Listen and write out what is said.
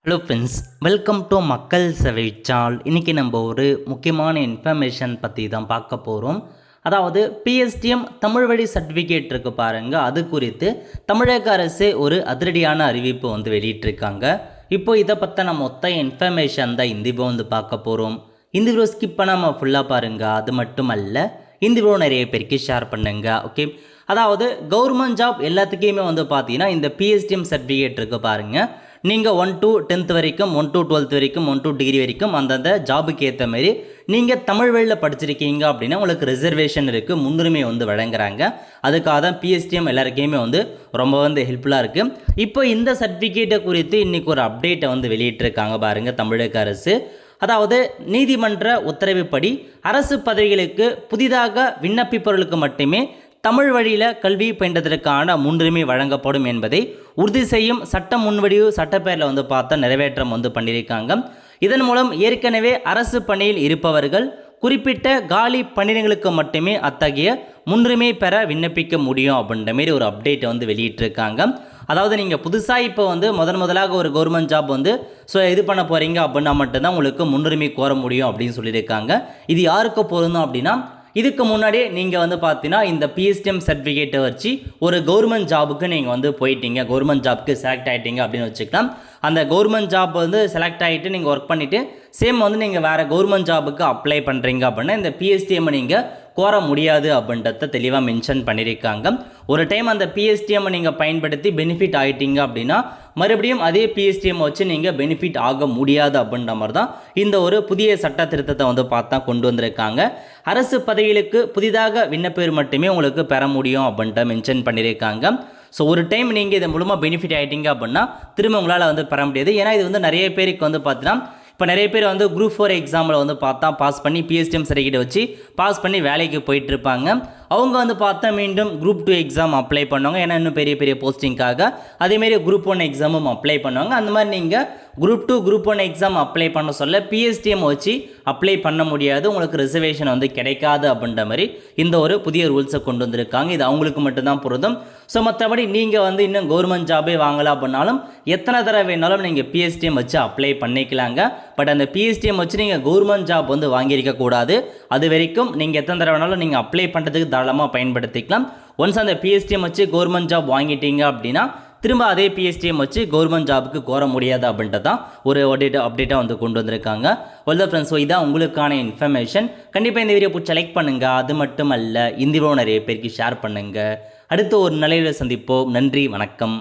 Hello friends, welcome to மக்கள் சேவை channel. இன்றைக்கி நம்ம ஒரு முக்கியமான இன்ஃபர்மேஷன் பற்றி தான் பார்க்க போகிறோம். அதாவது பிஎஸ்டிஎம் தமிழ் வழி சர்டிஃபிகேட் இருக்கு பாருங்கள், அது குறித்து தமிழக அரசு ஒரு அதிரடியான அறிவிப்பு வெளியிட்டிருக்காங்க. இப்போ இதை பற்றின மொத்த இன்ஃபர்மேஷன் தான் இந்த வீடியோ பார்க்க போகிறோம். இந்த வீடியோ ஸ்கிப் பண்ணாமல் ஃபுல்லாக பாருங்கள். அது மட்டும் அல்ல, இந்த வீடியோ நிறைய பேருக்கு ஷேர் பண்ணுங்க. ஓகே, அதாவது கவர்மெண்ட் ஜாப் எல்லாத்துக்குமே பார்த்தீங்கன்னா இந்த பிஎஸ்டிஎம் சர்டிஃபிகேட் இருக்கு பாருங்கள். நீங்கள் 1 to 10th வரைக்கும், 1 to 12th வரைக்கும், 1 to டிகிரி வரைக்கும் அந்தந்த ஜாபுக்கு ஏற்ற மாதிரி நீங்கள் தமிழ் வழியில் படிச்சிருக்கீங்க அப்படின்னா உங்களுக்கு ரிசர்வேஷன் இருக்குது, முன்னுரிமை வழங்குறாங்க. அதுக்காக தான் பிஎஸ்டிஎம் எல்லாருக்குமே ரொம்ப ஹெல்ப்ஃபுல்லாக இருக்குது. இப்போ இந்த சர்டிஃபிகேட்டை குறித்து இன்றைக்கி ஒரு அப்டேட்டை வெளியிட்டிருக்காங்க பாருங்கள் தமிழக அரசு. அதாவது நீதிமன்ற உத்தரவுப்படி அரசு பதவிகளுக்கு புதிதாக விண்ணப்பிப்பவர்களுக்கு மட்டுமே தமிழ் வழியில் கல்வி பயின்றதற்கான முன்னுரிமை வழங்கப்படும் என்பதை உறுதி செய்யும் சட்ட முன்வடிவு சட்டப்பேரில் பார்த்தா நிறைவேற்றம் பண்ணியிருக்காங்க. இதன் மூலம் ஏற்கனவே அரசு பணியில் இருப்பவர்கள் குறிப்பிட்ட காலி பணியிடங்களுக்கு மட்டுமே அத்தகைய முன்னுரிமை பெற விண்ணப்பிக்க முடியும் அப்படின்ற மாரி ஒரு அப்டேட்டை வெளியிட்டிருக்காங்க. அதாவது நீங்கள் புதுசாக இப்போ முதலாக ஒரு கவர்மெண்ட் ஜாப் இது பண்ண போகிறீங்க அப்படின்னா மட்டும்தான் உங்களுக்கு முன்னுரிமை கோர முடியும் அப்படின்னு சொல்லியிருக்காங்க. இது யாருக்கு பொருந்தும் அப்படின்னா, இதுக்கு முன்னாடியே நீங்கள் பார்த்தீங்கன்னா இந்த பிஎஸ்டிஎம் சர்டிஃபிகேட்டை வச்சு ஒரு கவர்மெண்ட் ஜாபுக்கு நீங்கள் போயிட்டீங்க, கவர்மெண்ட் ஜாப்க்கு செலக்ட் ஆகிட்டீங்க அப்படின்னு வச்சுக்கலாம். அந்த கவர்மெண்ட் ஜாப் செலக்ட் ஆகிட்டு நீங்கள் ஒர்க் பண்ணிவிட்டு சேம் நீங்கள் வேறு கவர்மெண்ட் ஜாபுக்கு அப்ளை பண்ணுறீங்க அப்படின்னா இந்த பிஎஸ்டிஎம்மை நீங்கள் கோர முடியாது அப்படின்றத தெளிவாக மென்ஷன் பண்ணியிருக்காங்க. ஒரு டைம் அந்த பிஎஸ்டிஎம்மை நீங்கள் பயன்படுத்தி பெனிஃபிட் ஆகிட்டீங்க அப்படின்னா மறுபடியும் அதே பிஎஸ்டிஎம் வச்சு நீங்கள் பெனிஃபிட் ஆக முடியாது அப்படின்ற மாதிரி தான் இந்த ஒரு புதிய சட்ட திருத்தத்தை பார்த்தா கொண்டு வந்திருக்காங்க. அரசு பதவிகளுக்கு புதிதாக விண்ணப்பர் மட்டுமே உங்களுக்கு பெற முடியும் அப்படின்ட்டு மென்ஷன் பண்ணியிருக்காங்க. ஸோ ஒரு டைம் நீங்கள் இதன் மூலமாக பெனிஃபிட் ஆகிட்டீங்க அப்படின்னா திரும்ப உங்களால் பெற முடியாது. ஏன்னா இது நிறைய பேருக்கு பார்த்தீங்கன்னா இப்போ நிறைய பேர் குரூப் 4 எக்ஸாமில் பார்த்தா பாஸ் பண்ணி பிஎஸ்டிஎம் சர்டிஃபிகேட் வச்சு பாஸ் பண்ணி வேலைக்கு போயிட்டுருப்பாங்க. அவங்க பார்த்தா மீண்டும் குரூப் 2 எக்ஸாம் அப்ளை பண்ணுவாங்க. ஏன்னா இன்னும் பெரிய பெரிய போஸ்டிங்காக அதேமாரி குரூப் 1 எக்ஸாமும் அப்ளை பண்ணுவாங்க. அந்த மாதிரி நீங்கள் குரூப் 2 குரூப் 1 எக்ஸாம் அப்ளை பண்ண சொல்ல பிஎஸ்டிஎம் வச்சு அப்ளை பண்ண முடியாது, உங்களுக்கு ரிசர்வேஷன் கிடைக்காது அப்படின்ற மாதிரி இந்த ஒரு புதிய ரூல்ஸை கொண்டு வந்திருக்காங்க. இது அவங்களுக்கு மட்டும்தான் பொருந்தும். ஸோ மற்றபடி நீங்கள் இன்னும் கவர்மெண்ட் ஜாபே வாங்கலாம் அப்படின்னாலும் எத்தனை தடவை வேணாலும் நீங்கள் பிஎஸ்டிஎம் வச்சு அப்ளை பண்ணிக்கலாங்க. பட் அந்த பிஎஸ்டிஎம் வச்சு நீங்கள் கவர்மெண்ட் ஜாப் வாங்கியிருக்கக்கூடாது. அது வரைக்கும் நீங்கள் எத்தனை தடவை வேணாலும் நீங்கள் அப்ளை பண்ணுறதுக்கு தாராளமாக பயன்படுத்திக்கலாம். ஒன்ஸ் அந்த பிஎஸ்டிஎம் வச்சு கவர்மெண்ட் ஜாப் வாங்கிட்டீங்க அப்படின்னா திரும்ப அதே பிஎஸ்டிஎம் வச்சு கவர்மெண்ட் ஜாபுக்கு கோர முடியாது அப்படின்ட்டு தான் ஒரு அப்டேட்டாக கொண்டு வந்திருக்காங்க. வெல் ஃப்ரெண்ட்ஸ், ஸோ இதான் உங்களுக்கான இன்ஃபர்மேஷன். கண்டிப்பாக இந்த வீடியோ பிடிச்ச லைக் பண்ணுங்கள். அது மட்டும் அல்ல, இந்த வீடியோ நிறைய பேருக்கு ஷேர் பண்ணுங்கள். அடுத்து ஒரு நிலையில் சந்திப்போம். நன்றி, வணக்கம்.